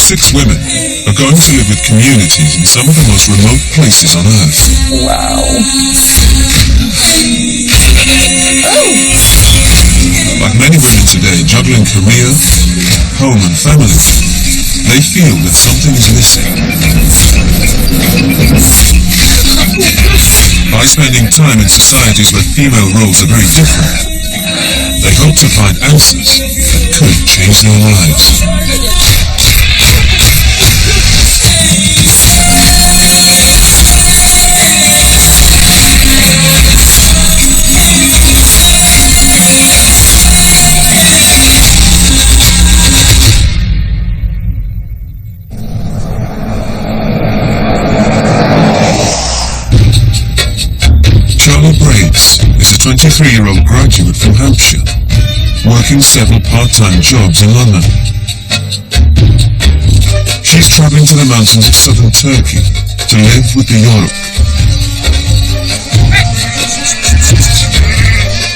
6 women are going to live with communities in some of the most remote places on Earth. Wow. Like many women today juggling career, home and family, they feel that something is missing. By spending time in societies where female roles are very different, they hope to find answers that could change their lives. Is a 23-year-old graduate from Hampshire, working several part-time jobs in London. She's travelling to the mountains of southern Turkey to live with the Yoruk.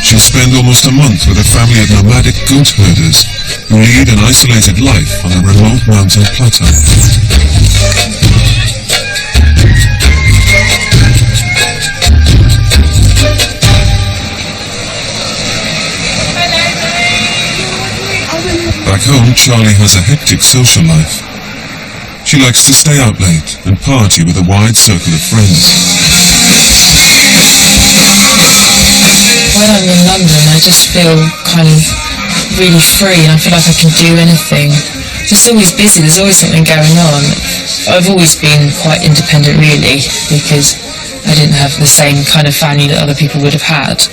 She'll spend almost a month with a family of nomadic goat herders who lead an isolated life on a remote mountain plateau. Back home, Charlie has a hectic social life. She likes to stay out late and party with a wide circle of friends. When I'm in London, I just feel kind of really free, and I feel like I can do anything. Just always busy, there's always something going on. I've always been quite independent, really, because I didn't have the same kind of family that other people would have had.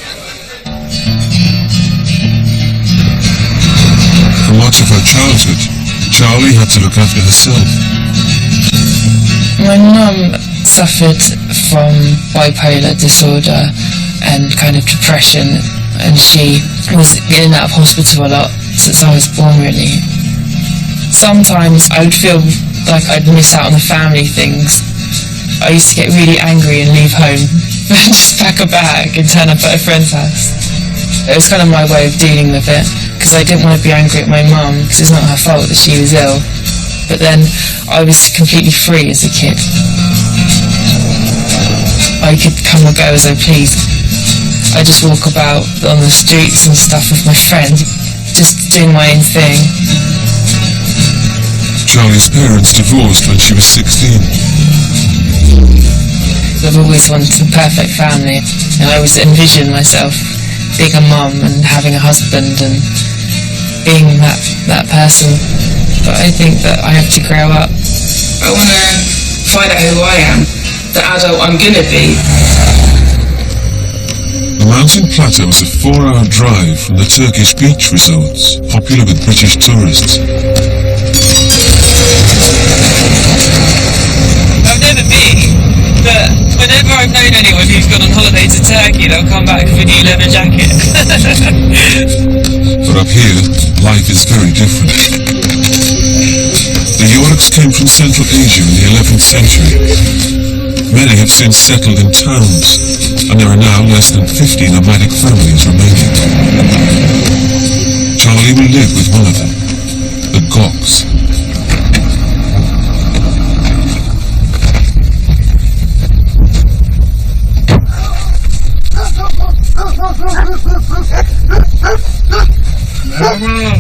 For much of her childhood, Charlie had to look after herself. My mum suffered from bipolar disorder and kind of depression, and she was in and out of hospital a lot since I was born, really. Sometimes I would feel like I'd miss out on the family things. I used to get really angry and leave home and just pack a bag and turn up at a friend's house. It was kind of my way of dealing with it, because I didn't want to be angry at my mum, because it's not her fault that she was ill. But then I was completely free as a kid. I could come or go as I pleased. I just walk about on the streets and stuff with my friends, just doing my own thing. Charlie's parents divorced when she was 16. I've always wanted a perfect family, and I always envisioned myself being a mum and having a husband and being that person. But I think that I have to grow up. I want to find out who I am, the adult I'm going to be. The mountain plateau is a 4-hour drive from the Turkish beach resorts, popular with British tourists. I've never been, but whenever I've known anyone who's gone on holiday to Turkey, they'll come back with a new leather jacket. But up here, life is very different. The Yoruks came from Central Asia in the 11th century. Many have since settled in towns, and there are now less than 50 nomadic families remaining. Charlie will live with one of them, the Goks.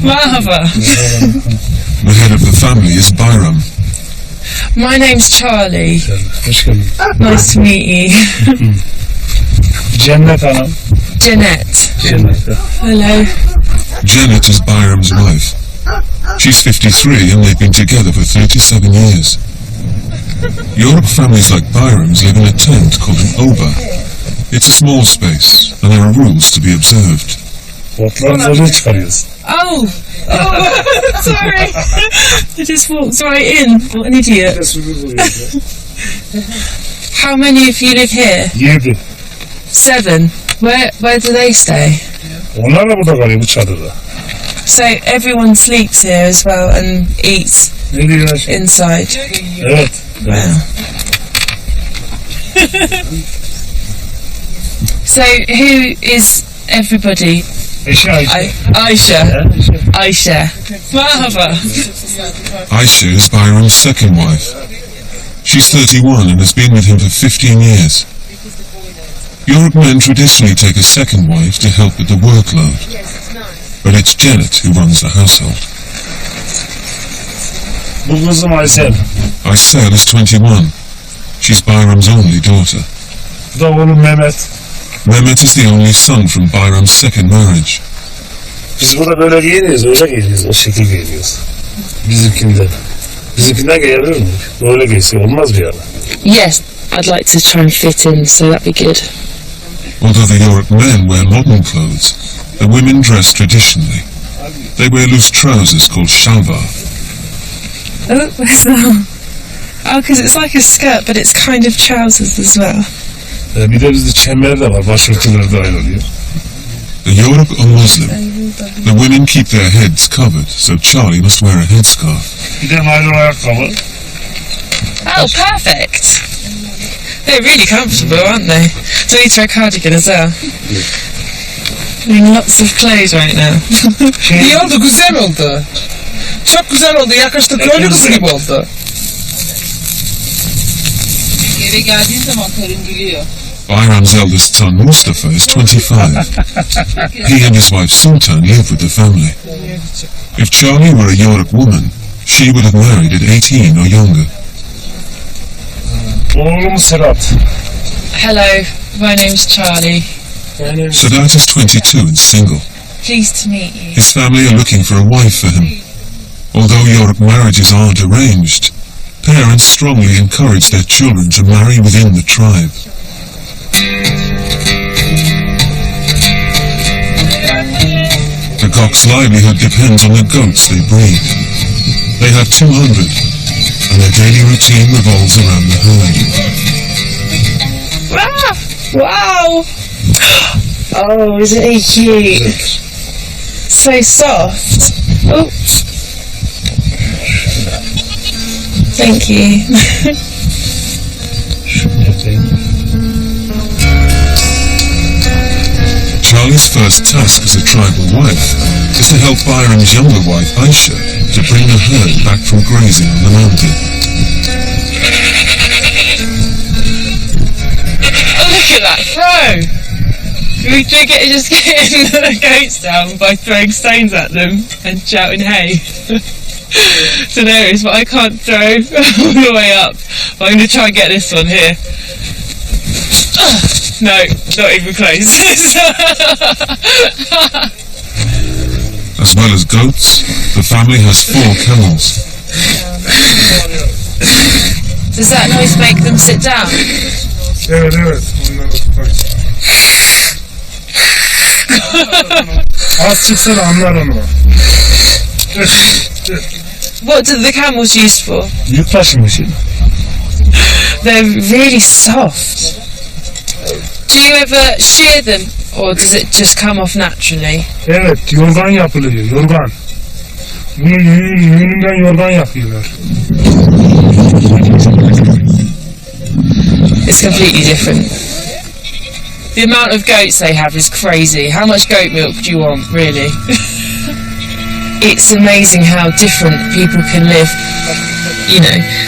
Marhaba. The head of the family is Bayram. My name's Charlie. Nice to meet you. Cennet Hanım. Jeanette. Hello. Janet is Bayram's wife. She's 53 and they've been together for 37 years. Yoruk families like Bayram's live in a tent called an oba. It's a small space and there are rules to be observed. Otlarınızı çıkarıyoruz. Oh, sorry. I just walked right in. What an idiot. How many of you live here? 7. 7. Where do they stay? Onlar da burada kalıyor bu çadırda. So everyone sleeps here as well and eats Ne diyor? inside. Evet. Wow. So who is everybody? Eşi Ayşe. Aisha. Aisha. Marhaba. Aisha is Byram's second wife. She's 31 and has been with him for 15 years. Yoruk men traditionally take a second wife to help with the workload, but it's Janet who runs the household. Bu kızım Aysel. Aysel is 21. She's Byram's only daughter. Bu da oğlum Mehmet. Mehmet is the only son from Byram's second marriage. Biz burada böyle giyiniyoruz, öyle giyiniyoruz, o şekil giyiniyoruz. Bizimkinden giyebilir miyim? Böyle giysi olmaz bir yana. Yes, I'd like to try and fit in, so that'd be good. Although the Yoruk men wear modern clothes, the women dress traditionally. They wear loose trousers called shalvar. Oh, where's that? Oh, because it's like a skirt, but it's kind of trousers as well. Bir de bizde çember de var, başörtüleri de ayrılıyor. The Yoruk are Muslim. The women keep their heads covered, so Charlie must wear a headscarf. Bir de naylon ayakkabı. Oh, perfect! They're really comfortable, aren't they? So I need to wear a cardigan as well. I mean, lots of clothes right now. İyi oldu, güzel oldu. Çok güzel oldu, yakıştı, köylü kızı gibi oldu. Eve geldiğin zaman karın gülüyor. Bayram's eldest son Mustafa is 25. He and his wife Sultan live with the family. If Charlie were a Yoruk woman, she would have married at 18 or younger. Oğlum Serhat. Hello, my name's Charlie. Sadat is 22 and single. Pleased to meet you. His family are looking for a wife for him. Although Yoruk marriages aren't arranged, parents strongly encourage their children to marry within the tribe. The Gok's livelihood depends on the goats they breed. They have 200, and their daily routine revolves around the herd. Ah, wow! Oh, isn't he cute? So soft. Oops. Thank you. Charlie's first task as a tribal wife is to help Byram's younger wife Aisha to bring the herd back from grazing on the mountain. Oh, look at that throw! We just getting the goats down by throwing stones at them and shouting hey. It's hilarious, but I can't throw all the way up. But I'm going to try and get this one here. No, not even close. As well as goats, the family has 4 camels. Does that noise make them sit down? Evet. Az çıksana anlar onu. What do the camels used for? Yük taşımışım. They're really soft. Do you ever shear them, or does it just come off naturally? Evet, yorgan yapılıyor, yorgan. Bunu yününden yorgan yapıyorlar. It's completely different. The amount of goats they have is crazy. How much goat milk do you want, really? It's amazing how different people can live,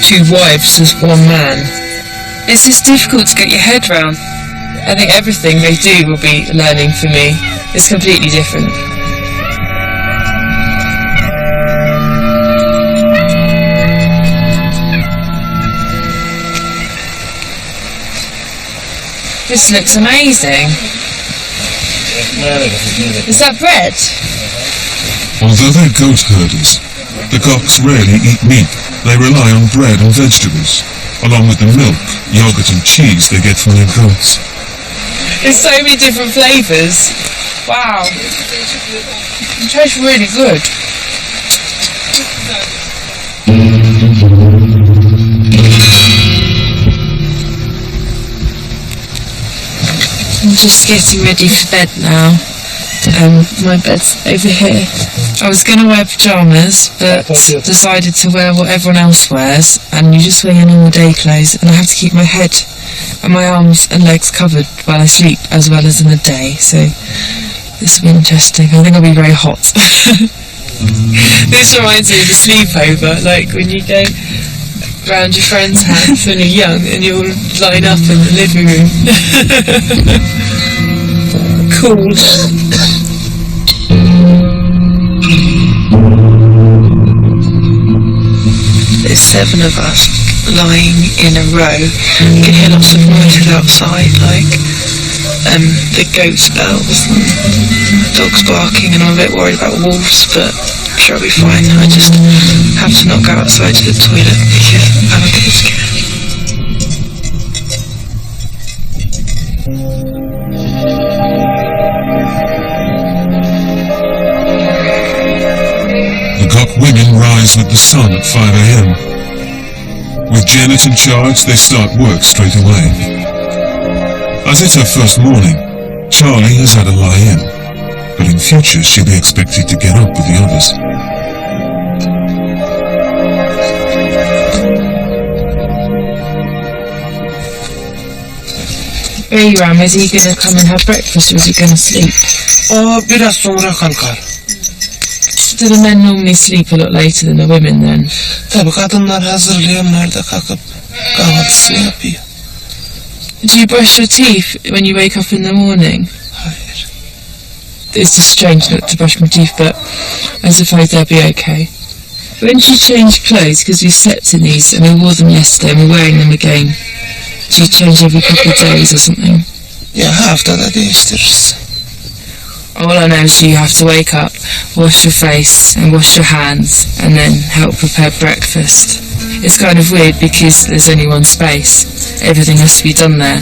2 wives as one man. It's just difficult to get your head round. I think everything they do will be learning for me. It's completely different. This looks amazing. Is that bread? Although they're goat herders, the Goks rarely eat meat. They rely on bread and vegetables, along with the milk, yogurt and cheese they get from their goats. There's so many different flavours. Wow. It tastes really good. I'm just getting ready for bed now. My bed's over here. I was going to wear pyjamas, but decided to wear what everyone else wears, and you just wear your normal day clothes, and I have to keep my head and my arms and legs covered while I sleep, as well as in the day, so this will be interesting. I think I'll be very hot. This reminds me of a sleepover, like when you go round your friend's house when you're young and you all line up in the living room. Cool. There's 7 of us lying in a row. You can hear lots of noises outside, like the goats' bells and dogs barking, and I'm a bit worried about wolves, but I'm sure I'll be fine. I just have to not go outside to the toilet because I'm a bit scared. The Gok women rise with the sun at 5 a.m. With Janet in charge, they start work straight away. As it's her first morning, Charlie has had a lie-in, but in future she'll be expected to get up with the others. Bayram, is he going to come and have breakfast or is he going to sleep? O biraz sonra kalkar. Do the men normally sleep a lot later than the women then? Tabii kadınlar hazırlıyor, onlar da kalkıp kahvaltısını yapıyor. Do you brush your teeth when you wake up in the morning? Hayır. It's just strange not to brush my teeth, but I suppose they'll be okay. When do you change clothes? Because we slept in these and we wore them yesterday and we're wearing them again. Do you change every couple of days or something? Ya haftada değiştiririz. All I know is you have to wake up, wash your face and wash your hands and then help prepare breakfast. It's kind of weird because there's only one space. Everything has to be done there.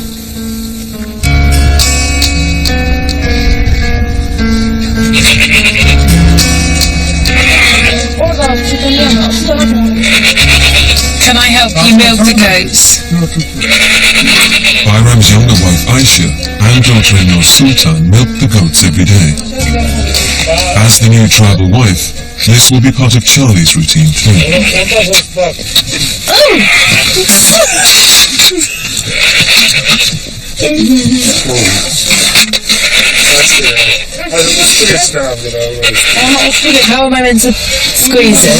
Can I help you milk the goats? Bayram's younger wife Aisha and daughter-in-law Sultan milk the goats every day. As the new tribal wife, this will be part of Charlie's routine too. How am I meant to squeeze it?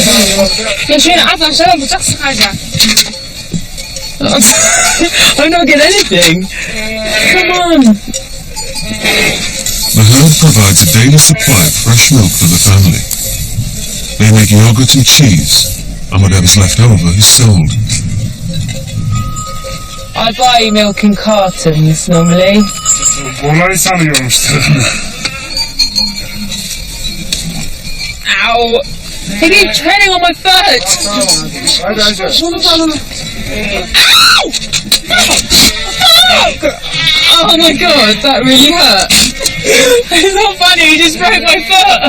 I'm not getting anything. Come on. The herd provides a daily supply of fresh milk for the family. They make yogurt and cheese, and whatever's left over is sold. I buy milk in cartons normally. Kolay sanıyormuştur. Ow! He keeps treading on my foot! Hadi hadi. Ow! Fuck! Oh my god, that really hurt. It's not funny, he just broke my foot!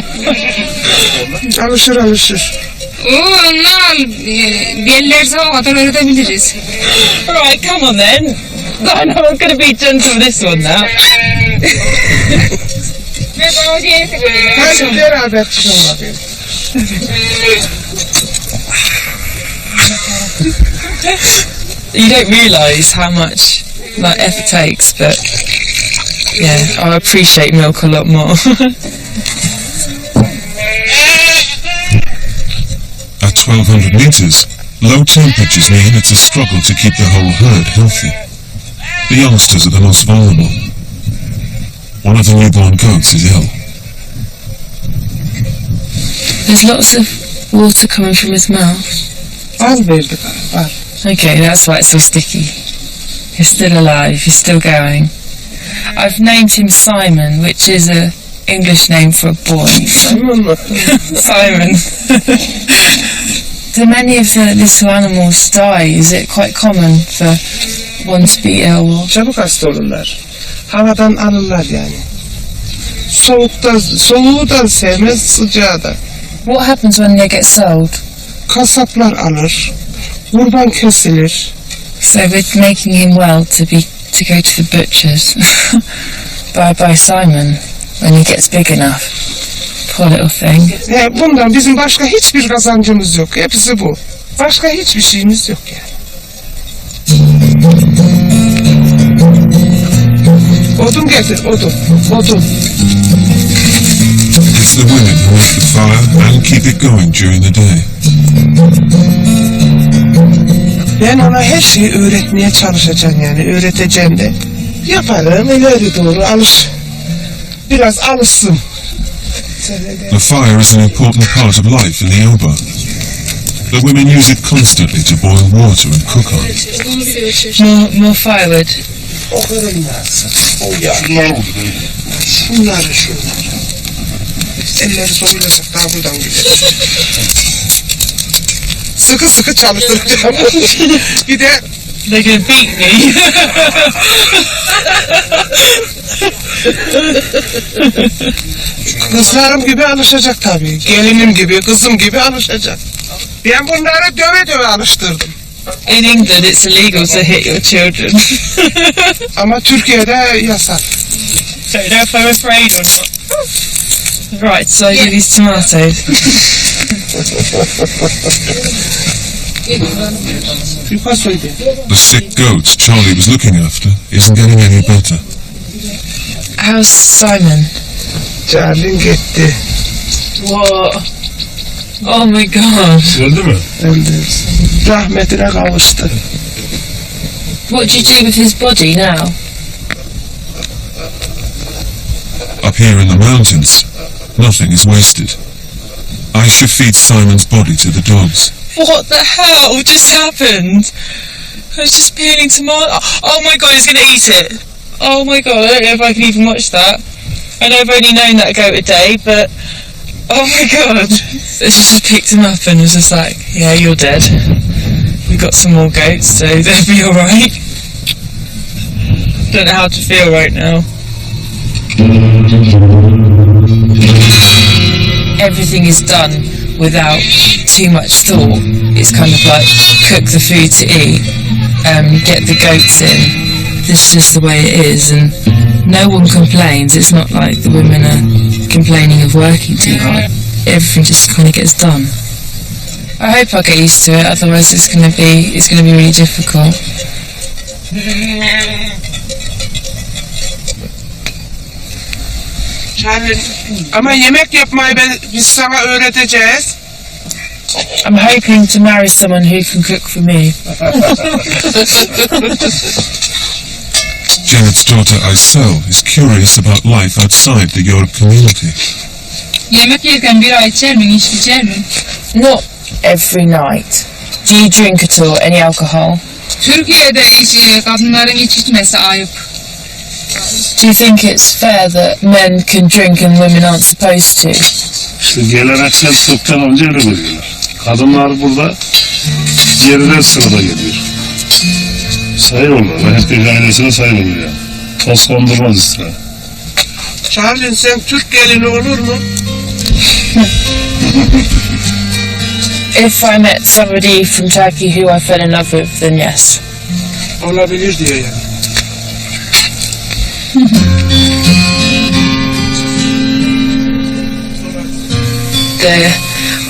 Alışır alışır. Right, come on then. I know I'm going to be gentle with this one now. Hadi beraber çıkalım bakayım. You don't realise how much effort takes, but yeah, I appreciate milk a lot more. At 1200 meters, low temperatures mean it's a struggle to keep the whole herd healthy. The youngsters are the most vulnerable. One of the newborn goats is ill. There's lots of water coming from his mouth. Az verdik var. Okay, that's why it's so sticky. He's still alive, he's still going. I've named him Simon, which is a English name for a boy. Simon mı? Simon. Do many of the little animals die? Is it quite common for one to be ill? Çabuk hasta olurlar. Havadan alırlar yani. Soğuğu da sevmez, sıcağı da. What happens when they get sold? Kasaplar alır. Kurban kesilir. So we're making him well to go to the butchers by Simon when he gets big enough. Poor little thing. Bundan bizim başka hiçbir kazancımız yok. Hepsi bu. Başka hiçbir şeyimiz yok yani. Odun getir, odun. Odun. His It's the women who make the fire and keep it going during the day. Ben ona her şeyi öğretmeye çalışacağım, yani öğreteceğim de. Yaparım, ileri doğru biraz alışsın. The fire is an important part of life in the Oba. The women use it constantly to boil water and cook on. More firewood. O kırılmaz. O ya. Şunları. Elleri soyulacak, daha buradan gidelim. Sıkı çalıştıracağım. Bir de They're gonna beat me. kızlarım gibi alışacak tabii. Gelinim gibi, kızım gibi alışacak. Ben bunları döve alıştırdım. In England, it's illegal to hit your children. Ama Türkiye'de yasak. Don't know if I'm afraid or not. Right, so I do these tomatoes. The sick goats Charlie was looking after isn't getting any better. How's Simon? Charlie gitti. What? Oh my god. Öldü mü? Öldü. Rahmetine kavuştu. What do you do with his body now? Up here in the mountains, nothing is wasted. I should feed Simon's body to the dogs. What the hell just happened? I was just peeling tomato. Oh my god, he's gonna eat it. Oh my god, I don't know if I can even watch that. I know I've only known that goat a day, but oh my god. So she just picked him up and was just like, yeah, you're dead. We've got some more goats, so they'll be alright. Don't know how to feel right now. Everything is done without too much thought. It's kind of like cook the food to eat, get the goats in. This is just the way it is, and no one complains. It's not like the women are complaining of working too hard. Everything just kind of gets done. I hope I'll get used to it. Otherwise, it's gonna be really difficult. Charlie, ama yemek yapmayı biz sana öğreteceğiz. I'm hoping to marry someone who can cook for me. Janet's daughter Aysel is curious about life outside the Yoruk community. Yemek yerken bira içer mi, içer mi? Not every night. Do you drink at all? Any alcohol? Türkiye'de kadınların içmesi ayıp. Do you think it's fair that men can drink and women aren't supposed to? İşte geleneksel tıptan önce öyle görüyorlar. Kadınlar burada geride sırada geliyor. Sayıyorlar. Hep bir ailesine sayılır yani. Toz kondurmaz ister. Charlie, sen Türk gelini olur mu? If I met somebody from Turkey who I fell in love with, then yes. Olabilir diyor yani. They're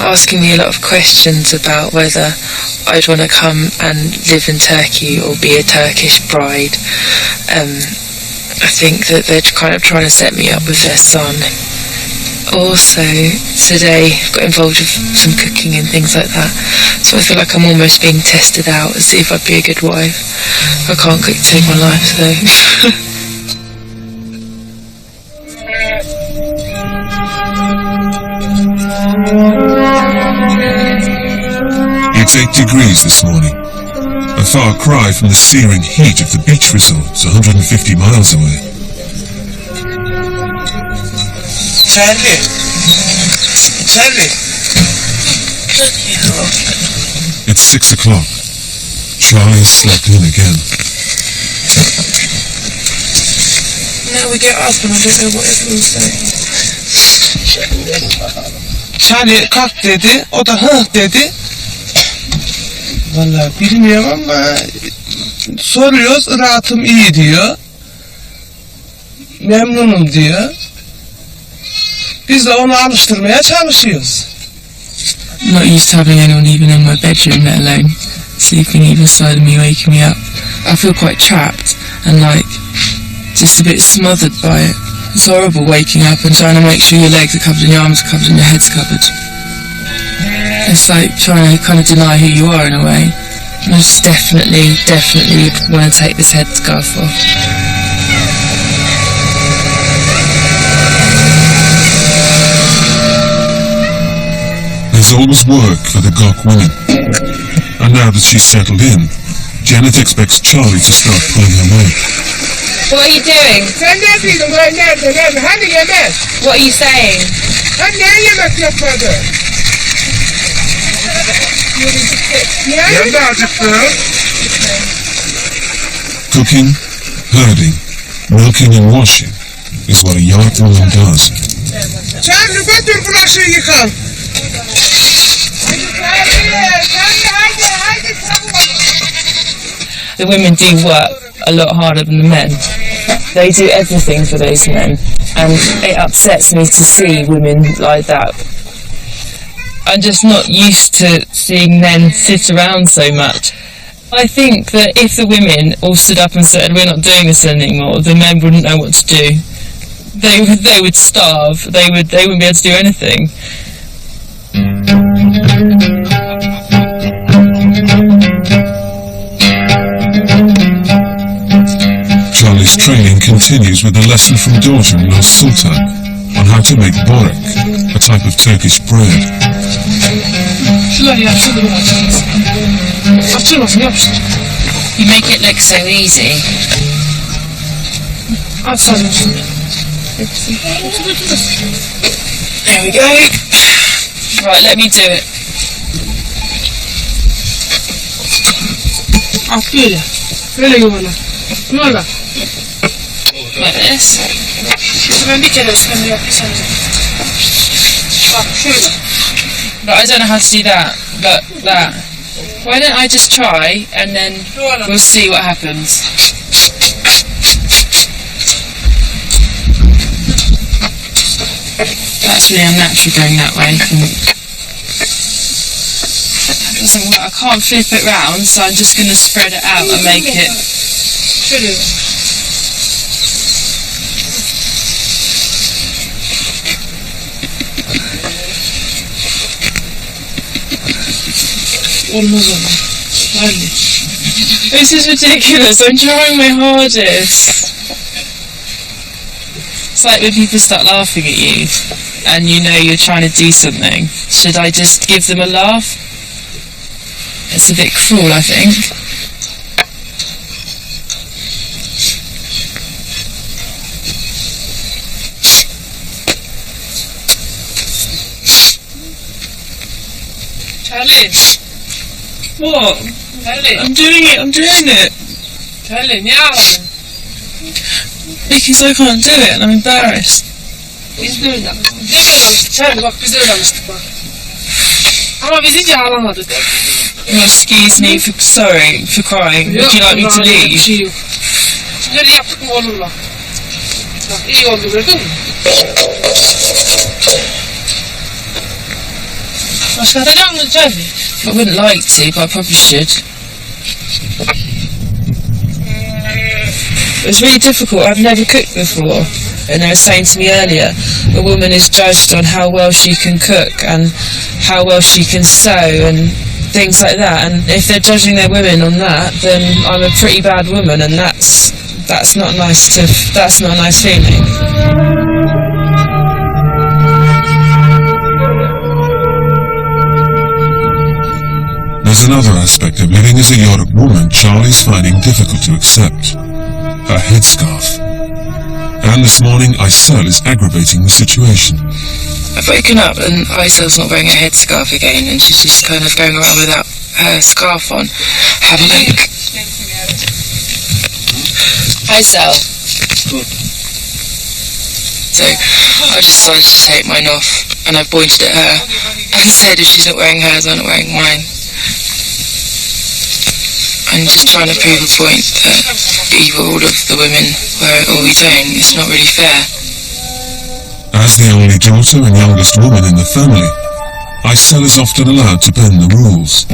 asking me a lot of questions about whether I'd want to come and live in Turkey or be a Turkish bride. I think that they're kind of trying to set me up with their son. Also, today got involved with some cooking and things like that, so I feel like I'm almost being tested out to see if I'd be a good wife. I can't cook to save my life though. It's 8 degrees this morning, a far cry from the searing heat of the beach resorts 150 miles away. Charlie. It's 6 o'clock. Charlie slept in again. Now we get up and I don't know what everyone's saying. Charlie kalk dedi, o da hı dedi. Vallahi bilmiyorum ama soruyoruz, rahatım iyi diyor. Memnunum diyor. Biz de onu alıştırmaya çalışıyoruz. I'm not used to having anyone even in my bedroom, let alone sleeping either side of me, waking me up. I feel quite trapped and like just a bit smothered by it. It's horrible waking up and trying to make sure your legs are covered and your arms are covered and your head's covered. It's like trying to kind of deny who you are in a way. And I just definitely want to take this headscarf off. There's always work for the Gok women. And now that she's settled in, Janet expects Charlie to start pulling her weight. What are you doing? Sen neredeydin? Buraya nerede? Hani yemek? What are you saying? Hani niye yemek yapmadı? Ben de acıktım. Cooking, herding, milking and washing is what a York woman does. Charlie götür bulaşığı yıkan. The women do work a lot harder than the men. They do everything for those men, and it upsets me to see women like that. I'm just not used to seeing men sit around so much. I think that if the women all stood up and said, we're not doing this anymore, the men wouldn't know what to do. They would starve. They wouldn't be able to do anything. Charlie's training continues with a lesson from daughter-in-law Sultan on how to make borek, a type of Turkish bread. You make it look so easy. There we go. Right, let me do it. Böyle. Böyle yuvarla. Yuvarla. Like this. Ben bir kere üstüne yapmışım. Bak şöyle. But I don't know how to do that. But that. Why don't I just try and then we'll see what happens. That's really unnatural going that way. That doesn't work. I can't flip it round, so I'm just going to spread it out and make it. Şöyle. Olmaz ama. Hadi. This is ridiculous. I'm trying my hardest. It's like when people start laughing at you and you know you're trying to do something. Should I just give them a laugh? It's a bit cruel, I think. Charlie. What? Charlie. I'm doing it. Charlie niye ağladın? Because I can't do it and I'm embarrassed. Biz de öyle. Biz de öyle almıştık. Charlie bak biz de öyle almıştık bak. Ama biz hiç ağlamadık. Excuse me for sorry for crying. Would you like me to Bir leave? şey yok. Şöyle yaptık mı olur lan. Bak iyi oldu gördün mü? Başka atacak mısın Charlie? I wouldn't like to, but I probably should. It's really difficult. I've never cooked before. And they were saying to me earlier, a woman is judged on how well she can cook and how well she can sew and things like that. And if they're judging their women on that, then I'm a pretty bad woman, and that's not nice that's not a nice feeling. There's another aspect of living as a Yoruk woman Charlie's finding difficult to accept. Her headscarf. And this morning Aysel is aggravating the situation. I've woken up and Aysel's not wearing a headscarf again, and she's just kind of going around without her scarf on. Have a look. Aysel. So I decided to take mine off, and I pointed at her and said, if she's not wearing hers, I'm not wearing mine. I'm just trying to prove a point that either all of the women wear it or we don't. It's not really fair. As the only daughter and youngest woman in the family, Aysel is often allowed to bend the rules.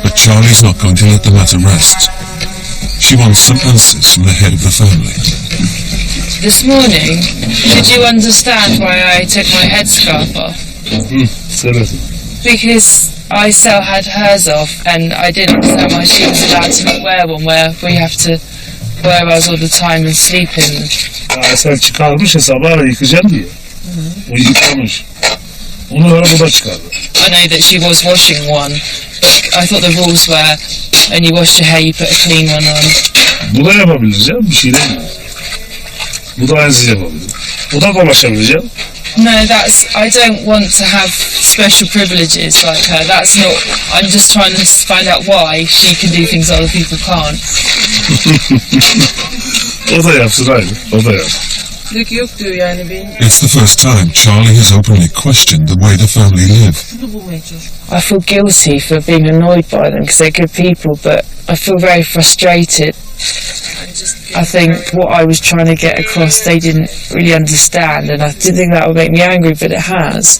But Charlie's not going to let the matter rest. She wants some answers from the head of the family. this morning, did you understand why I took my headscarf off? Söyledim. Because I still had hers off, and I didn't understand why she was allowed to not wear one where we have to wear ours all the time and sleep in them. Sen çıkarmış ya sabah yıkayacağım diye. O yıkamış. Onu sonra bu da çıkardı. I know that she was washing one, but I thought the rules were when you wash your hair you put a clean one on. Bu da yapabiliriz ya. Bir şey değil mi? Bu da aynısını yapabilir. Bu da dolaşabilir ya. No, I don't want to have special privileges like her. That's not, I'm just trying to find out why she can do things other people can't. O da yapsın aynı. O da yapsın. Lük yok diyor yani benim. It's the first time Charlie has openly questioned the way the family live. Bunu bulmaya çalışıyorum. I feel guilty for being annoyed by them because they're good people, but I feel very frustrated. I think what I was trying to get across they didn't really understand, and I didn't think that would make me angry, but it has.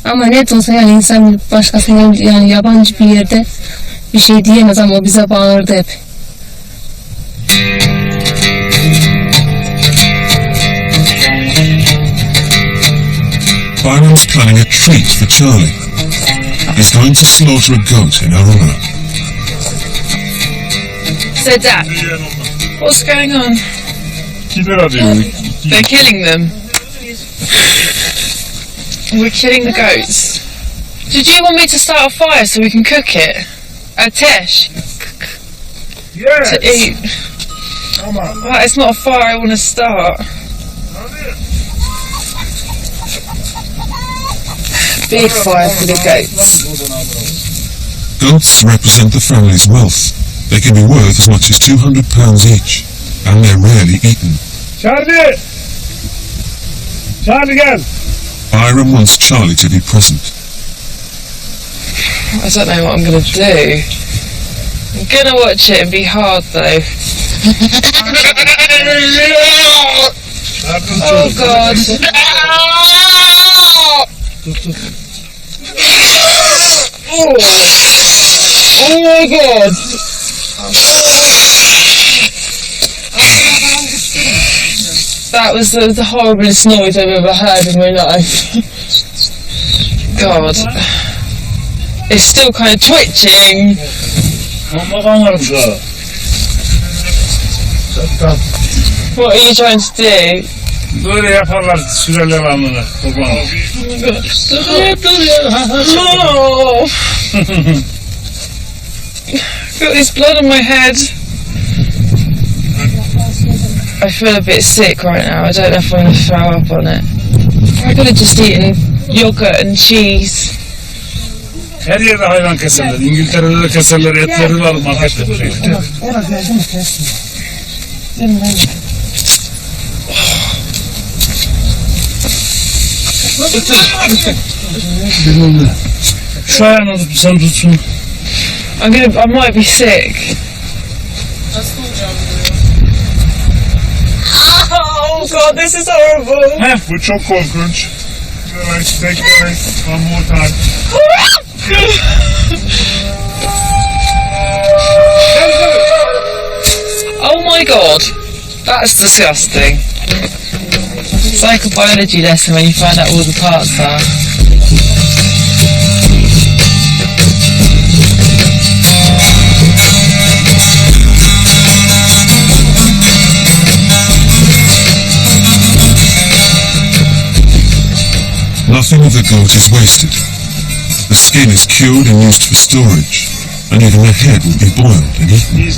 Ama net olsa yani insan başkasına yani yabancı bir yerde bir şey diyemez ama o bize bağırdı hep. Byron's planning a treat for Charlie. He's going to slaughter a goat in her honor. So, Dad, what's going on? They're killing them. We're killing the goats. Did you want me to start a fire so we can cook it? Ateş. Yes. To eat. Well, it's not a fire I want to start. Big fire for the goats. Goats represent the family's wealth. They can be worth as much as £200 each, and they're rarely eaten. Charlie! Charlie gel! Byron wants Charlie to be present. I don't know what I'm going to do. I'm going to watch it and be hard though. Oh God. Oh my God. That was the horriblest noise I've ever heard in my life. God. It's still kind of twitching. What are you trying to do? Böyle yaparlar sürerler alnına. Oh. Got this blood on my head. I feel a bit sick right now. I don't know if I'm going to throw up on it. I could have just eaten yogurt and cheese. Her yerde hayvan keserler. İngiltere'de de keserler. Etleri var markette. Şu ayağını tut, sen tutsun. I might be sick. Oh God, this is horrible. Bu çok korkunç. Take one more time. Oh my God, that's disgusting. It's like a biology lesson when you find out all the parts are. Nothing of the goat is wasted. The skin is cured and used for storage, and even the head will be boiled and eaten.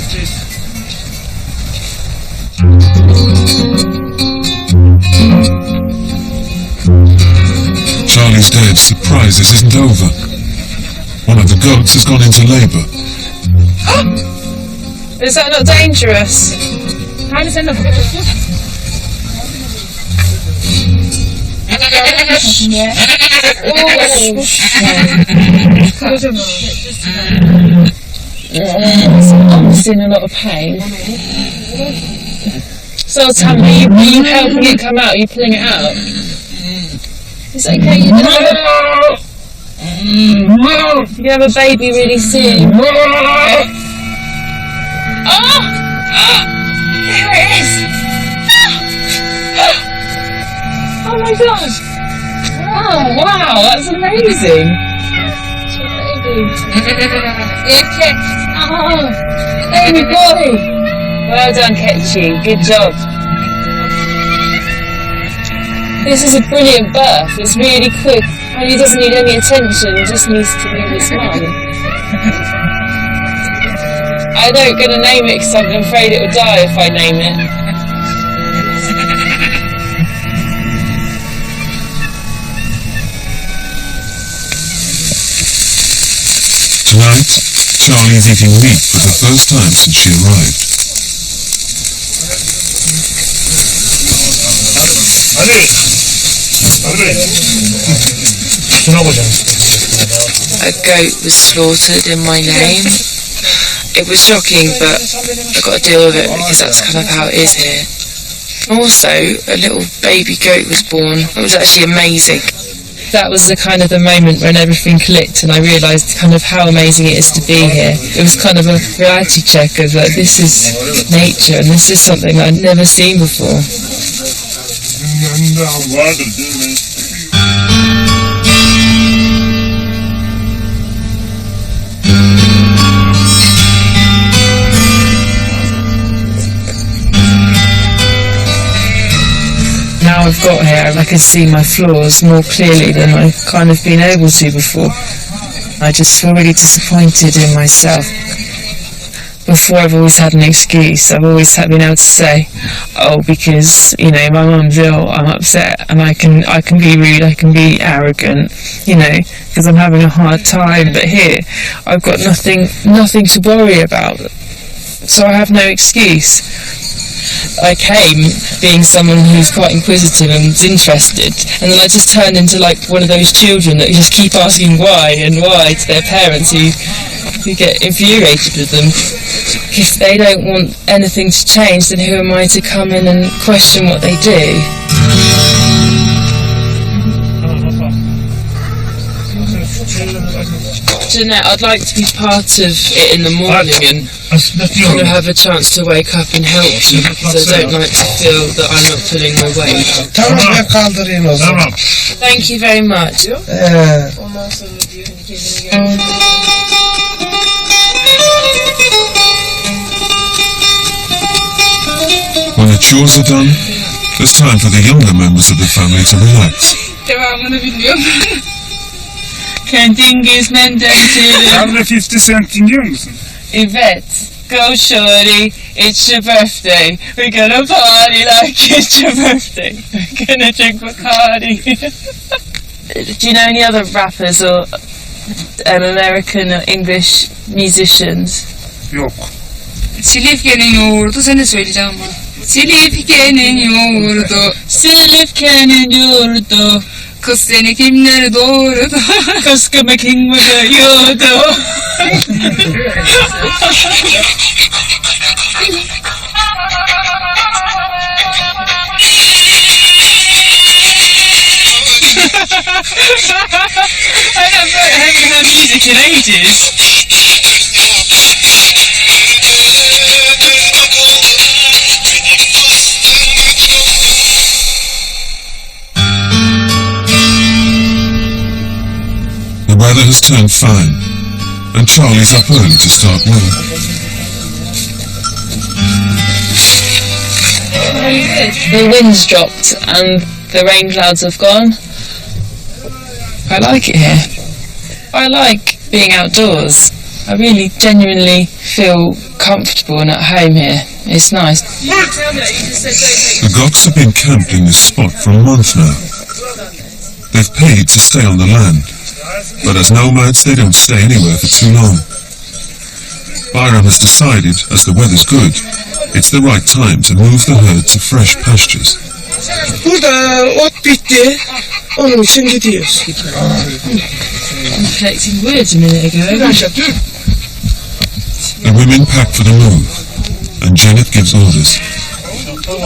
Charlie's Dead surprises isn't over. One of the goats has gone into labour. Is that not dangerous? I'm in a lot of pain. So tell me, are you helping it come out? Are you pulling it out? It's okay, you can have a baby really soon. Oh! There it is! my god! Oh wow, that's amazing! Oh, baby boy! Well done, Ketchy. Good job. This is a brilliant birth. It's really quick. And he doesn't need any attention. He just needs to be with his mum. I don't gonna name it because I'm afraid it will die if I name it. Tonight, Charlie is eating meat for the first time since she arrived. A goat was slaughtered in my name. It was shocking, but I got to deal with it because that's kind of how it is here. Also, a little baby goat was born. It was actually amazing. That was the kind of the moment when everything clicked and I realised kind of how amazing it is to be here. It was kind of a reality check of like, this is nature and this is something I'd never seen before. Now I've got here, I can see my flaws more clearly than I've kind of been able to before. I just feel really disappointed in myself. Before I've always had an excuse. I've always been able to say, oh, because, you know, my mum's ill, I'm upset, and I can be rude, I can be arrogant, you know, because I'm having a hard time. But here, I've got nothing to worry about. So I have no excuse. I came being someone who's quite inquisitive and was interested, and then I just turned into like one of those children that just keep asking why and why to their parents who get infuriated with them. If they don't want anything to change, then who am I to come in and question what they do? Jeanette, I'd like to be part of it in the morning and kind of have a chance to wake up and help you, because I don't like to feel that I'm not pulling my weight. Tamam, ben kaldırayım o zaman. Thank you very much. When the chores are done, it's time for the younger members of the family to relax. Devamını bilmiyorum. Kentin gezmenden çığırın. Sen de 50 Cent dinliyor musun? Evet. Go shorty, it's your birthday. We're gonna party like it's your birthday. We're gonna drink Bacardi. Do you know any other rappers or American or English musicians? Yok. Silifke'nin yoğurdu, sen de söyleyeceğim bunu. Silifke'nin yoğurdu, Silifke'nin yurdu. kız seni kimler doğurdu? Kıskımı kim yurdu. I haven't heard music in ages. The weather has turned fine, and Charlie's up early to start work. The wind's dropped and the rain clouds have gone. I like it here. I like being outdoors. I really genuinely feel comfortable and at home here. It's nice. The Goks have been camped in this spot for a month now. They've paid to stay on the land, but as nomads they don't stay anywhere for too long. Byram has decided, as the weather's good, it's the right time to move the herd to fresh pastures. Burada ot bitti. Onun için gidiyoruz. I'm collecting words a minute ago. The women pack for the move, and Janet gives orders.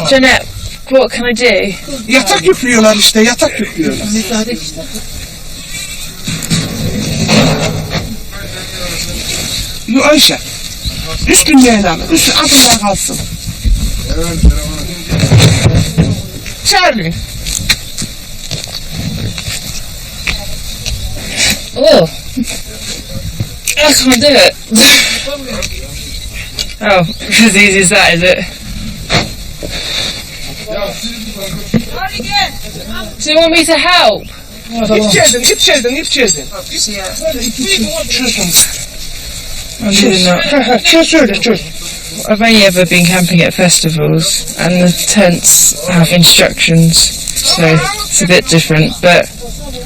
Jeanette, what can I do? Yatak yüklüyorlar işte, yatak yüklüyorlar. Ayşe, üst günlerini alın, üst altında kalsın. Charlie, Oh, I can't do it. Oh, as easy as that, is it? Do you want me to help? İp çezdin. I'm doing that. Çöz. I've only ever been camping at festivals, and the tents have instructions, so it's a bit different, but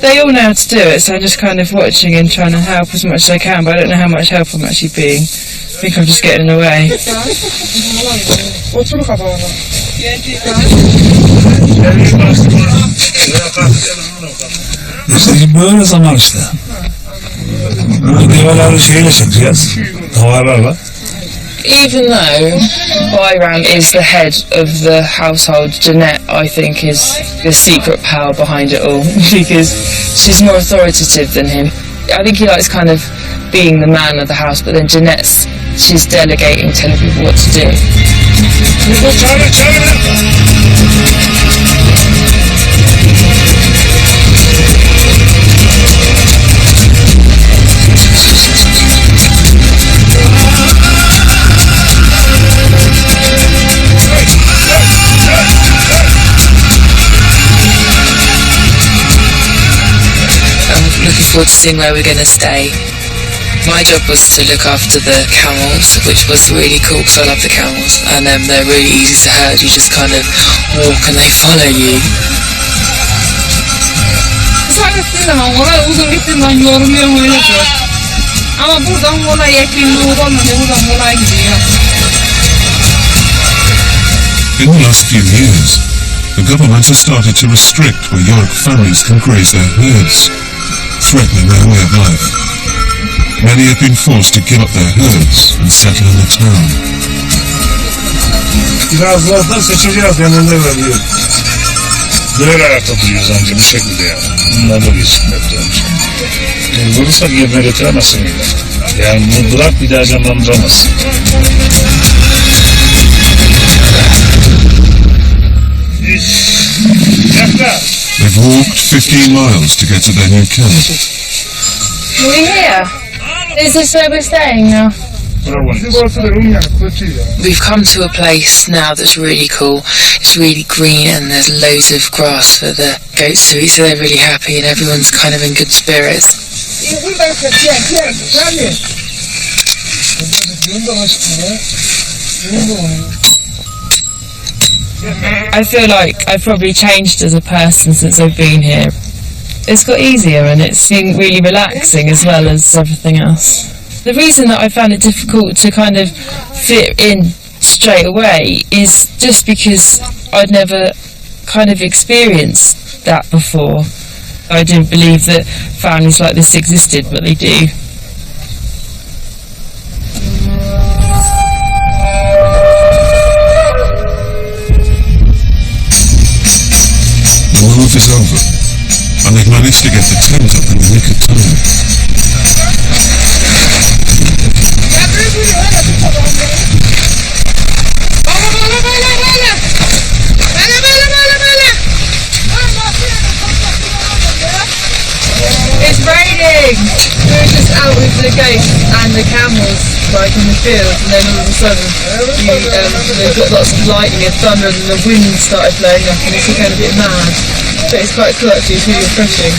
they all know how to do it, so I'm just kind of watching and trying to help as much as I can, but I don't know how much help I'm actually being. I think I'm just getting in the way. Otur kafana. İşte böyle zaman işte. Bu develeri şeyle çekeceğiz. Davarlarla. Even though Byram is the head of the household, Jeanette, I think, is the secret power behind it all, because she's more authoritative than him. I think he likes kind of being the man of the house, but then she's delegating, telling people what to do. Looking forward to seeing where we're going to stay. My job was to look after the camels, which was really cool because I love the camels, and they're really easy to herd. You just kind of walk and they follow you. Uzun gittiğinden yoruluyorum öyle diyor. Ama buradan molaya ekliğinde uğramıyor, buradan molaya gidiyor. In the last few years, the government has started to restrict where Yoruk families can graze their herds, threatening their way of life. Many have been forced to give up their herds and settle in the town. Birazdan seçeceğiz yanında veriyor. Böyle ayakta duruyoruz ancak bu şekilde yani. Bunlarla geçirmek olmuş. Vurursak yerine getiremezsin öyle. Yani bunu bırak bir daha canlandıramazsın. They've walked 15 miles to get to their new camp. We're here. Is this where we're staying now? We've come to a place now that's really cool. It's really green and there's loads of grass for the goats to eat, so they're really happy and everyone's kind of in good spirits. I feel like I've probably changed as a person since I've been here. It's got easier and it's been really relaxing as well as everything else. The reason that I found it difficult to kind of fit in straight away is just because I'd never kind of experienced that before. I didn't believe that families like this existed, but they do. The move is over, and they've managed to get the tent up in the nick of time. It's raining! We were just out with the goats and the camels, like in the field, and then all of a sudden they got lots of lightning and thunder and the wind started blowing up and it's going a bit mad. But it's quite cool actually, it's really refreshing.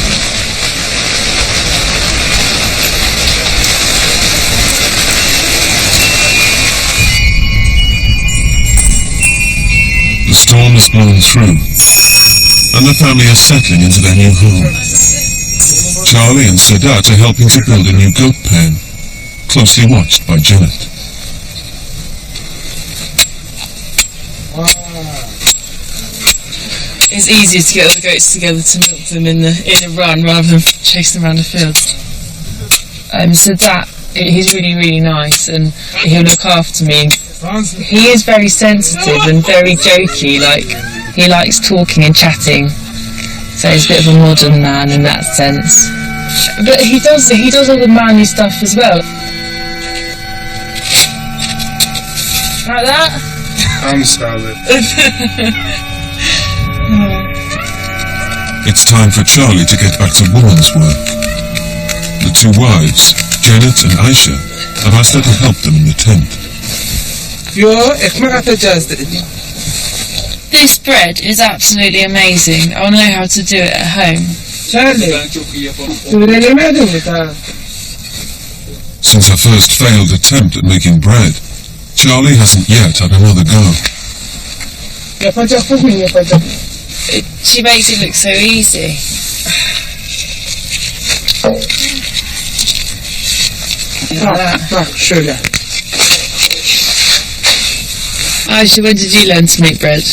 The storm has blown through, and the family is settling into their new home. Charlie and Sadat are helping to build a new goat pen, closely watched by Janet. It's easier to get all the goats together to milk them in a run rather than chase them around the field. Sadat, he's really, really nice and he'll look after me. He is very sensitive and very jokey, like he likes talking and chatting. So he's a bit of a modern man in that sense. But he does all the manly stuff as well. Like that? I'm sorry. It's time for Charlie to get back to woman's work. the two wives, Janet and Aisha, have asked her to help them in the tent. Yo, ekmek atacağız dedi. This bread is absolutely amazing. I want to know how to do it at home. Charlie, öğrenemedin mi daha? Since her first failed attempt at making bread, Charlie hasn't yet had another go. Yapacak bugün yapacak. She makes it look so easy. Bak şöyle. Aisha, when did you learn to make bread?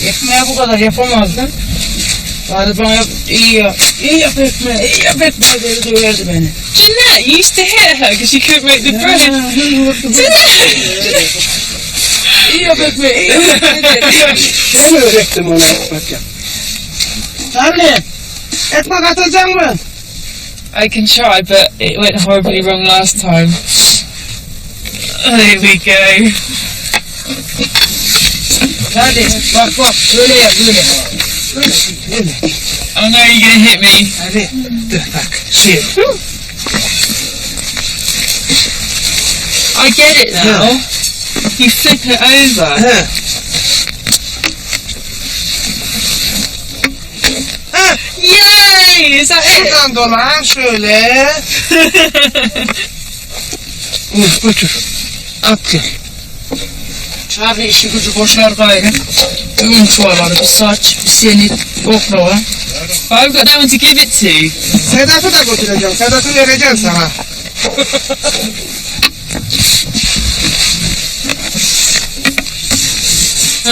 Ekmeği bu kadar yapamazdım. Bari bana iyi yap ekmeği, iyi yap ekmeği dedi döverdi beni. Jeanette, you used to hit her because she couldn't make the bread. İyi yap ekmeği, iyi yap ekmeği dedi. Ben öğrettim ona ekmek yap. Charlie, ekmek atacak mı? I can try, but it went horribly wrong last time. There we go. Hadi bak böyle yap böyle. Oh no, you're gonna hit me. Hadi dur bak şey. I get it now. You flip it over. He. Yay! Is that it? Şuradan dolan şöyle. Götür. At gel. Charlie işi gücü boşver gayrı. Un çuvalları, bir saç, bir senit, oklava. I've got no one to give it to. Sedat'ı da götüreceğim. Sedat'ı vereceğim sana.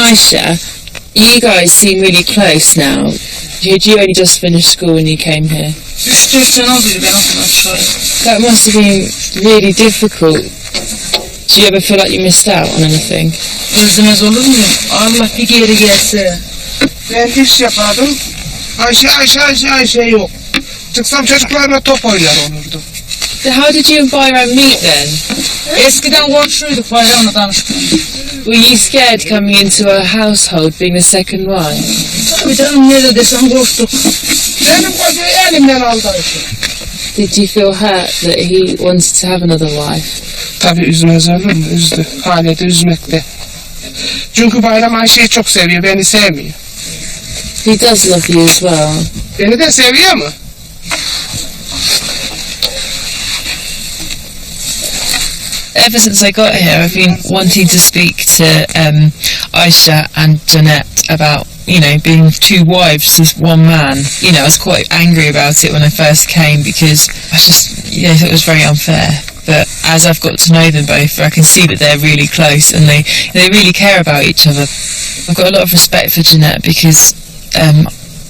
Aisha, you guys seem really close now. Did you only just finish school when you came here? 3-4 sene oldu ben okuldan çıkarım. That must have been really difficult. Do you ever feel like you missed out on anything? Özlemez olur mu? Allah bir geri gelse. Ben iş yapardım. Ayşe yok. Çıksam çocuklarla top oynar olurdu. How did you and Byron meet then? Eskiden komşuyduk bayramla tanıştık. Were you scared coming into a household being the second wife? Tabii canım ne de desem korktuk. Benim koca elimden aldı Ayşe. Did you feel hurt that he wanted to have another wife? Tabii üzmez olur mu? Üzdü. Hala da üzmekte. Çünkü Bayram Ayşe'yi çok seviyor. Beni sevmiyor. He does love you as well. Beni de seviyor mu? Ever since I got here, I've been wanting to speak to Aisha and Jeanette about, you know, being two wives as one man. You know, I was quite angry about it when I first came because I just, you know, thought it was very unfair. But as I've got to know them both, I can see that they're really close and they really care about each other. I've got a lot of respect for Jeanette because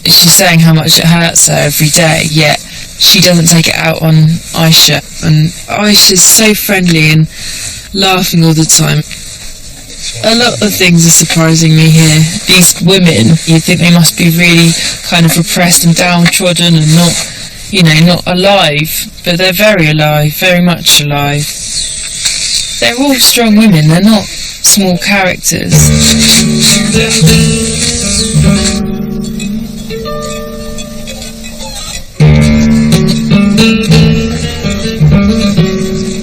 she's saying how much it hurts her every day, yet she doesn't take it out on Aisha. And Aisha's so friendly and laughing all the time. A lot of things are surprising me here. These women, you think they must be really kind of repressed and downtrodden and not, you know, not alive. But they're very alive, very much alive. They're all strong women, they're not small characters.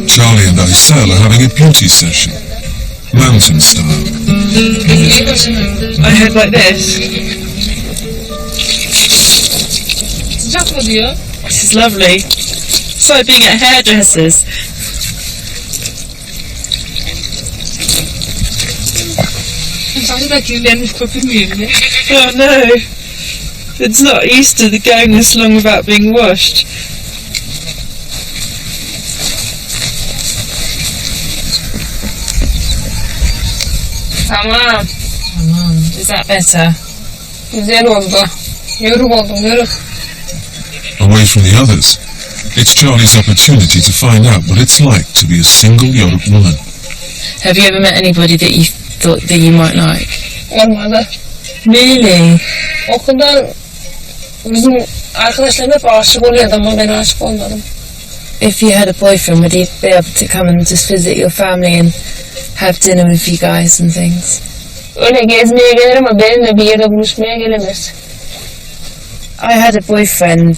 Charlie and Aisel are having a beauty session, mountain style. I head like this. Sıcak mı diyor? This is lovely. It's like being at hairdressers. Sanki da kirlenmiş köpürmüyor bile. Oh no. It's not used to the going this long without being washed. Tamam. Is that better? Güzel oldu. Yoruk oldum yoruk. Away from the others, it's Charlie's opportunity to find out what it's like to be a single Yoruk woman. Have you ever met anybody that you thought that you might like? Olmadı. Really? Okuldan bizim arkadaşlarım hep aşık oluyordu ama ben aşık olmadım. If you had a boyfriend, would he be able to come and just visit your family and have dinner with you guys and things? Öyle gezmeye gelir ama benimle bir yere buluşmaya gelemez. I had a boyfriend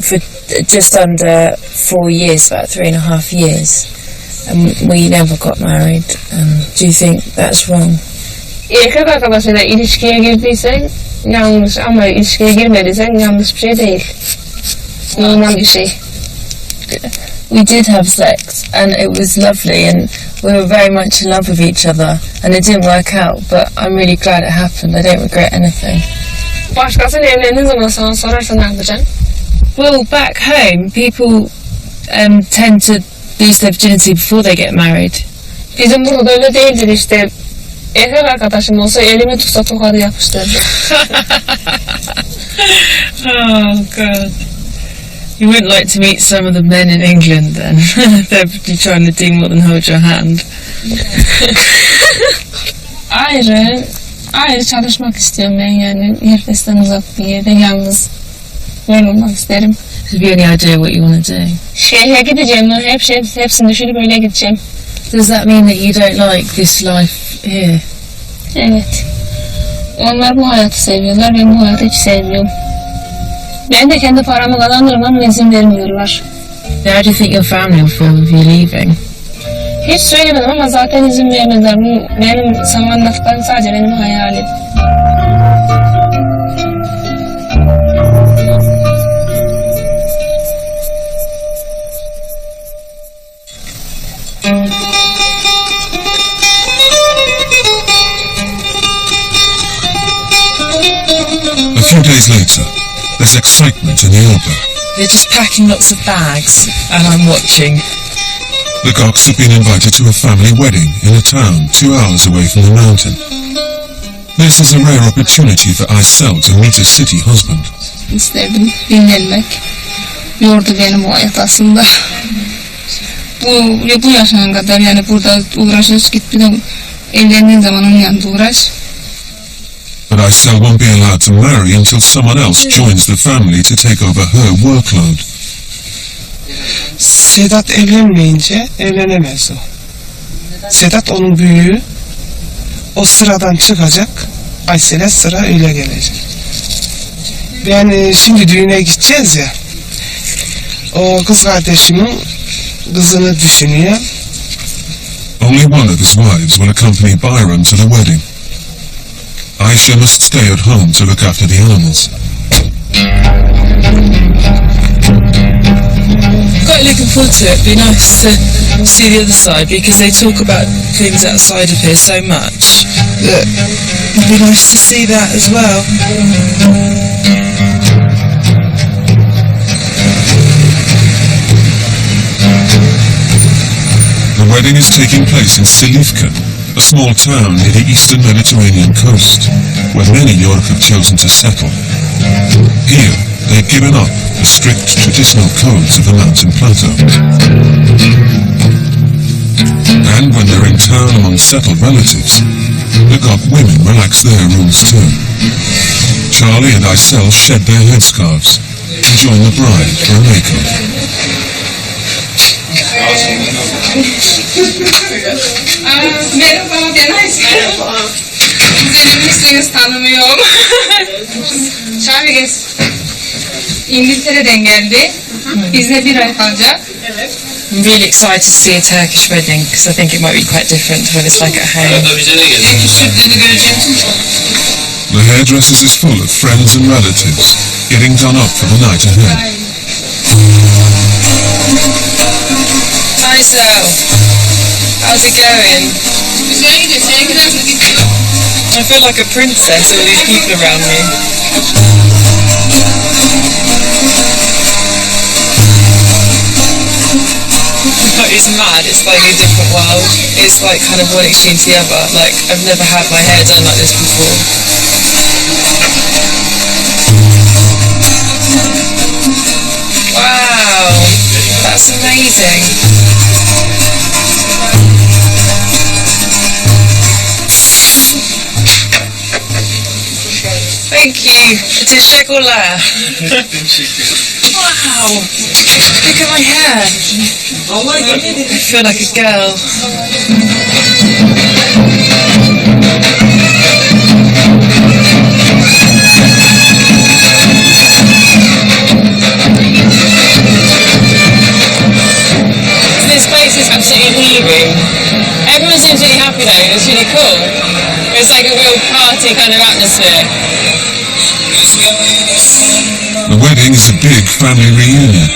for just under 4 years, about 3.5 years, and we never got married. Do you think that's wrong? Erkek arkadaşıyla ilişkiye girdiysen yanlış ama ilişkiye girmediysen yanlış bir şey değil. Normal bir şey. We did have sex, and it was lovely, and we were very much in love with each other, and it didn't work out, but I'm really glad it happened. I don't regret anything. Başkasıyla evlendiğin zaman sana sorarsa ne yapacaksın? Well, back home, people tend to lose their virginity before they get married. Bizim burada öyle değildir işte. Erkek arkadaşım olsa elimi tutsa tokadı yapıştırır. Oh, God. You wouldn't like to meet some of the men in England then. They'd be trying to do more than hold your hand. Ayrı çalışmak istiyorum ben yani. Herkesten uzak bir yerde yalnız. Ben olmak isterim. Have you any idea what you want to do? Şehre gideceğim. Hepsini düşünüp öyle gideceğim. Does that mean that you don't like this life here? Evet. Onlar bu hayatı seviyorlar. Ben bu hayatı hiç sevmiyorum. Ben de kendi paramı kazanırım ama izin vermiyorlar. How do you think your family will feel with you leaving? Hiç söylemedim ama zaten izin vermediler. Bu benim sana anlattıklarım sadece benim hayalim. A few days later, there's excitement in Yoruk. They're just packing lots of bags, and I'm watching. The Goks have been invited to a family wedding in a town 2 hours away from the mountain. This is a rare opportunity for Aysel to meet his city husband. İsterdim dinlenmek. Yordu beni bu hayat aslında. Bu yaşına kadar yani burada uğraşıyoruz, git bir de evlendiğin zaman onun yanında uğraş. But Aysel won't be allowed to marry until someone else joins the family to take over her workload. Sedat evlenmeyince evlenemez o. Sedat onun büyüğü. O sıradan çıkacak. Aysel'e sıra öyle gelecek. Ben şimdi düğüne gideceğiz ya. O kız kardeşimin kızını düşünüyor. Only one of his wives will accompany Byram to the wedding. Aisha must stay at home to look after the animals. Quite looking forward to it. It'd be nice to see the other side because they talk about things outside of here so much. It'd be nice to see that as well. The wedding is taking place in Silivka, a small town near the eastern Mediterranean coast, where many Yoruk have chosen to settle. Here, they've given up the strict traditional codes of the mountain plateau. And when they're in town among settled relatives, the Gok women relax their rules too. Charlie and Aysel shed their headscarves and join the bride for a makeover. Merhaba, ben Aysel. Güzelmişsiniz, tanımıyorum. Charlie İngiltere'den geldi. Bizde 1 ay kalacak. I'm really excited to see a Turkish wedding because I think it might be quite different to what it's like at home. Sütleri göreceksin. The hairdressers is full of friends and relatives, getting done up for the night ahead. Aysel, how's it going? Güzel gidiyor. Seninki nasıl gidiyor? I feel like a princess, all these people around me. It's mad, it's like a different world. It's like kind of one extreme to the other. Like, I've never had my hair done like this before. Wow, that's amazing. Thank you. Teşekkürler. Wow. Look at my hair. I feel like a girl. is absolutely heaving. Everyone seems really happy though, it's really cool. It's like a real party kind of atmosphere. The wedding is a big family reunion.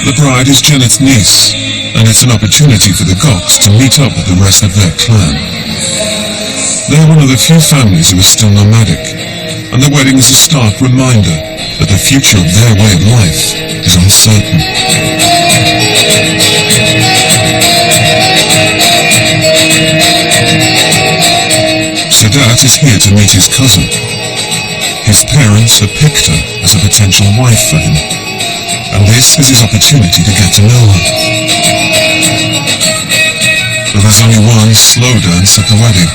The bride is Janet's niece, and it's an opportunity for the Goths to meet up with the rest of their clan. They're one of the few families who are still nomadic, and the wedding is a stark reminder that the future of their way of life is uncertain. Sadat is here to meet his cousin. His parents have picked her as a potential wife for him, and this is his opportunity to get to know her. But there's only one slow dance at the wedding.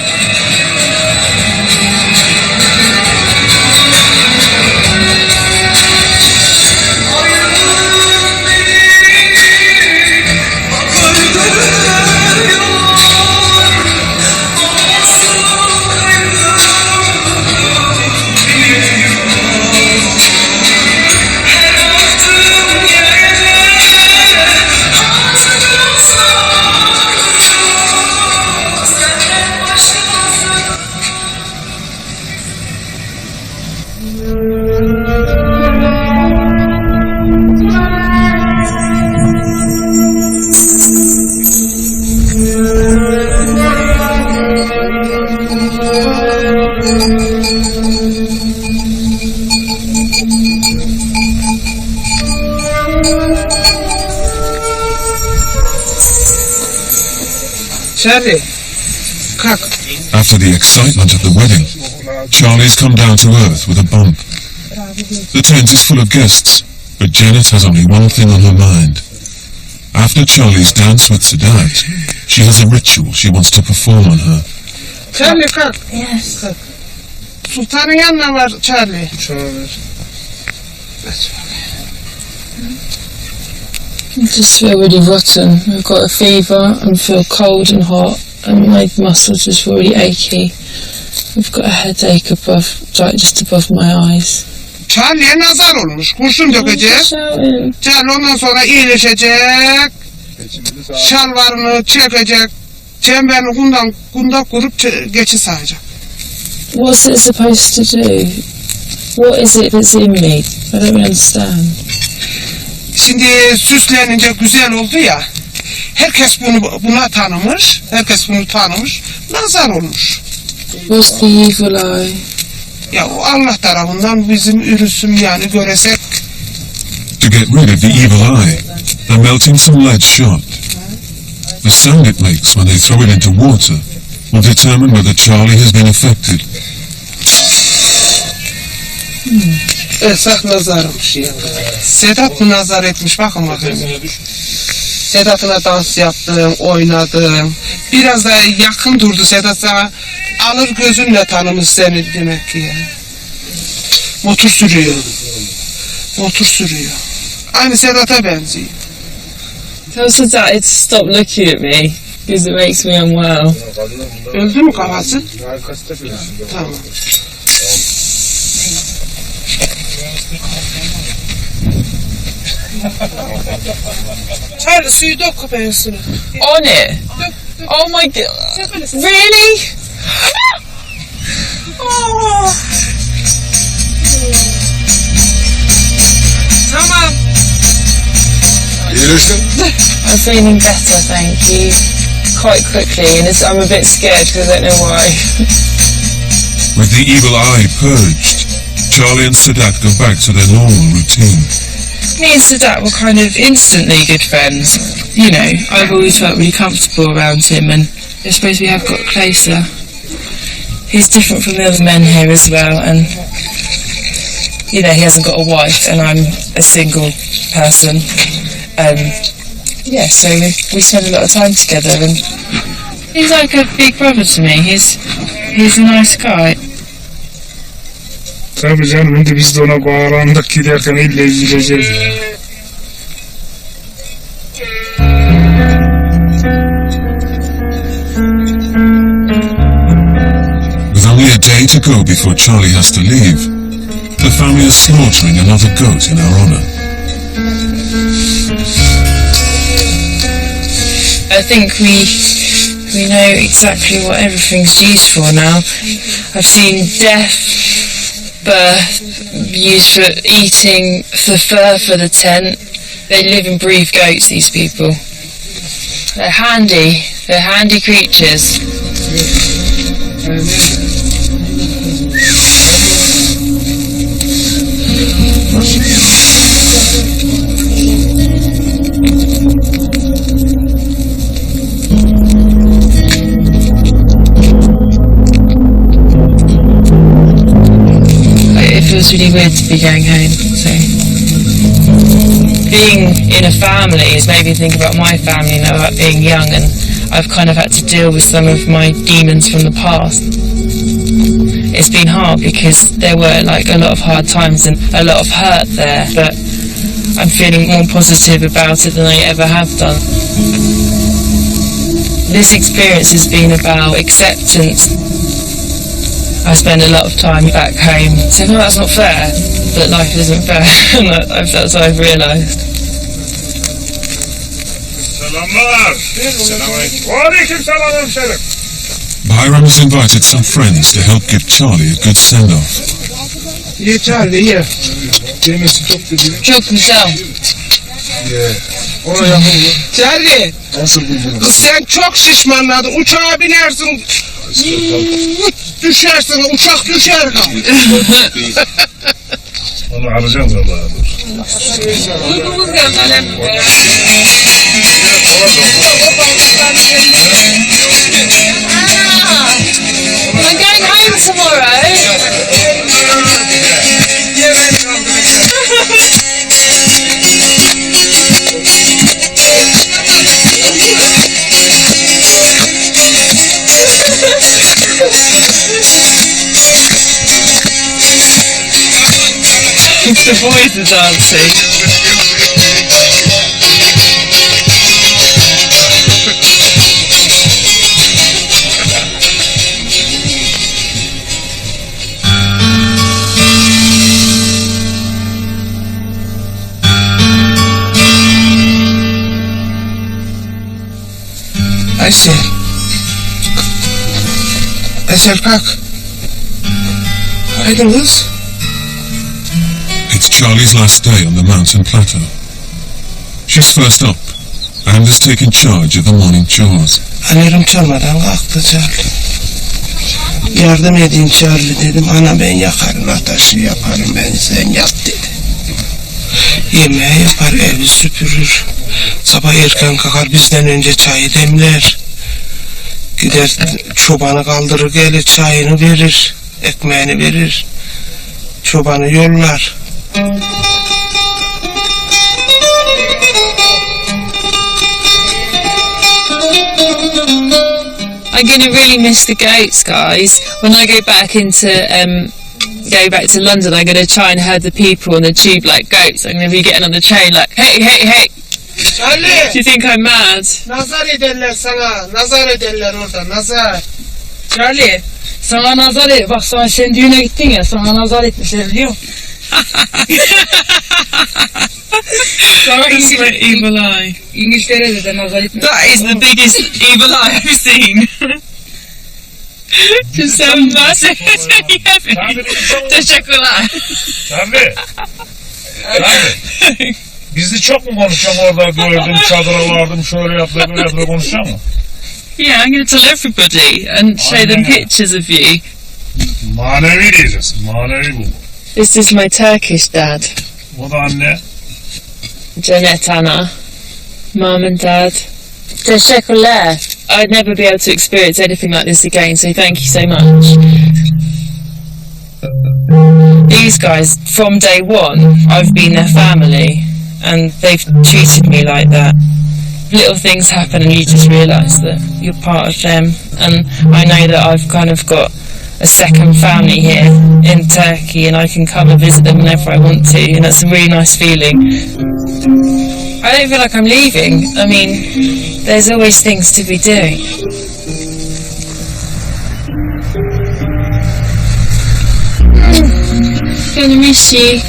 Charlie, kalk. After the excitement of the wedding, Charlie's come down to earth with a bump. The tent is full of guests, but Janet has only one thing on her mind. After Charlie's dance with Sadat, she has a ritual she wants to perform on her. Charlie, kalk. Yes. Kalk. Sultanın yanına var Charlie. I just feel really rotten. I've got a fever and feel cold and hot, and my muscles just feel really achy. I've got a headache above, like just above my eyes. Charlie'ye nazar olmuş. Kurşun dökecek. Shouting. Charlie ondan sonra iyileşecek. Şalvarını çekecek. Çemberini kundak kurup geçi sayacak. What's it supposed to do? What is it that's in me? I don't really understand. Şimdi süslenince güzel oldu ya. Herkes buna tanımış. Herkes bunu tanımış. Nazar olmuş. What's the evil eye? Ya o Allah tarafından bizim ürüsüm yani göresek. To get rid of the evil eye, they're melting some lead shot. The sound it makes when they throw it into water will determine whether Charlie has been affected. Esas nazarmış yani. Sedat mı nazar etmiş bakın bakayım. Sedat'ına dans yaptın, oynadın. Biraz daha yakın durdu Sedat sana. Alır gözünle tanımış seni demek ki ya. Motor sürüyor. Motor sürüyor. Aynı Sedat'a benziyor. Tell Sadat to stop looking at me, because it makes me unwell. Öldü mü kafası? Tamam. Charlie suyu dök köpeğin üstüne. On it? Oh my god. Really? Oh. Tamam. I'm feeling better, thank you. Quite quickly, and I'm a bit scared because I don't know why. With the evil eye purged, Charlie and Sadat go back to their normal routine. Me and Sadat were kind of instantly good friends. You know, I've always felt really comfortable around him, and I suppose we have got closer. He's different from the other men here as well, and you know, he hasn't got a wife, and I'm a single person. Yeah, so we spend a lot of time together, and he's like a big brother to me. He's a nice guy. Tabii canım, şimdi biz de ona bağlandık, giderken ille gideceğiz ya. With only a day to go before Charlie has to leave, the family is slaughtering another goat in our honor. I think we know exactly what everything's used for now. I've seen death, birth, used for eating, the fur for the tent. They live and breathe goats, these people. They're handy creatures. It feels really weird to be going home, so being in a family has made me think about my family now, about being young, and I've kind of had to deal with some of my demons from the past. It's been hard because there were like a lot of hard times and a lot of hurt there, but I'm feeling more positive about it than I ever have done. This experience has been about acceptance. I spend a lot of time back home saying, no, that's not fair, but life isn't fair, and that's what I've realised. Byram has invited some friends to help give Charlie a good send-off. Ye Charlie ye. Yemesi çok güzel. Çok güzel. Ona yakın mı? Charlie, Nasıl buldunuz? kız sen çok şişmanladın. Uçağa binersin. Düşersin, uçak düşer kal. Onu alacağım da bana dur. I'm going home tomorrow. The boys are dancing. Aysel kalk. Haydi kız. It's Charlie's last day on the mountain plateau. She's first up and has taken charge of the morning chores. Alarm çalmadan kalktı Charlie. Yardım edeyim Charlie dedim. Ana ben yakarım, ateşi yaparım, ben sen yat dedi. Yemeği yapar, evi süpürür. Sabah erken kalkar, bizden önce çayı demler. Gider çobanı kaldırır gelir, çayını verir, ekmeğini verir. Çobanı yollar. I'm gonna really miss the goats, guys. When I go back to London, I'm gonna try and herd the people on the tube like goats. I'm gonna be getting on the train like, hey, hey, hey. Charlie! Do you think I'm mad? Nazar ederler sana, nazar ederler orada, nazar. Charlie, sana nazar et. Bak sen düğüne gittin ya, sana nazar etmişler biliyor musun? Sana That's my evil eye. İngiltere'de de nazar etmişler. That is the biggest evil eye I've seen. Just so massive. It's really heavy. Teşekkürler. Charlie! Charlie! Bizi çok mu konuşacağım orada gördüm, çadıra vardım, şöyle yaptı, böyle yaptı, konuşacağım mı? Yeah, I'm going to tell everybody and show them pictures of you. Manevi diyeceğiz, manevi bu. This is my Turkish dad, O da anne. Janet Anna, Mum and Dad. Teşekkürler. I'd never be able to experience anything like this again, so thank you so much. These guys, from day one, I've been their family, and they've treated me like that. Little things happen and you just realise that you're part of them, and I know that I've kind of got a second family here in Turkey, and I can come and visit them whenever I want to, and that's a really nice feeling. I don't feel like I'm leaving. I mean, there's always things to be doing. Gonna miss you.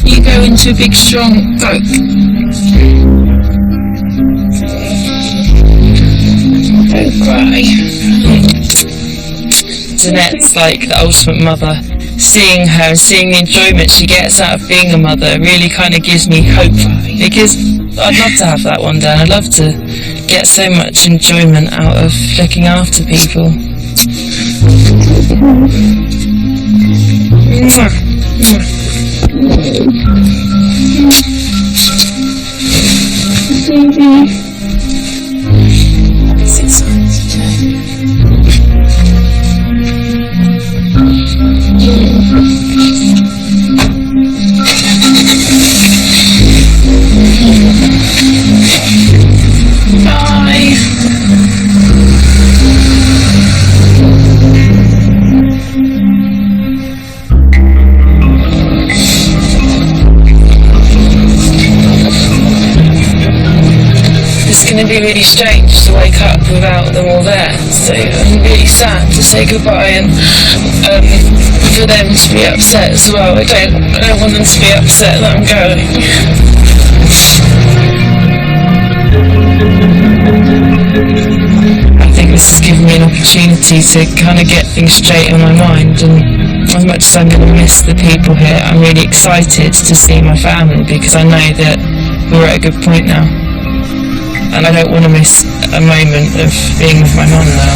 You go into a big strong goat. Jeanette's like the ultimate mother. Seeing her and seeing the enjoyment she gets out of being a mother really kind of gives me hope, because I'd love to have that one day. I'd love to get so much enjoyment out of looking after people. Mwah. It's going to be really strange to wake up without them all there, so I'm really sad to say goodbye, and for them to be upset as well. I don't want them to be upset that I'm going. I think this has given me an opportunity to kind of get things straight in my mind, and as much as I'm going to miss the people here, I'm really excited to see my family, because I know that we're at a good point now. And I don't want to miss a moment of being with my mum now.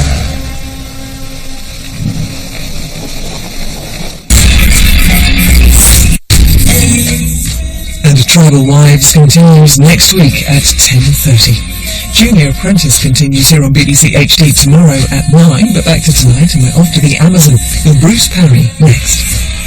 And Tribal Wives continues next week at 10:30. Junior Apprentice continues here on BBC HD tomorrow at 9, but back to tonight, and we're off to the Amazon with Bruce Parry next.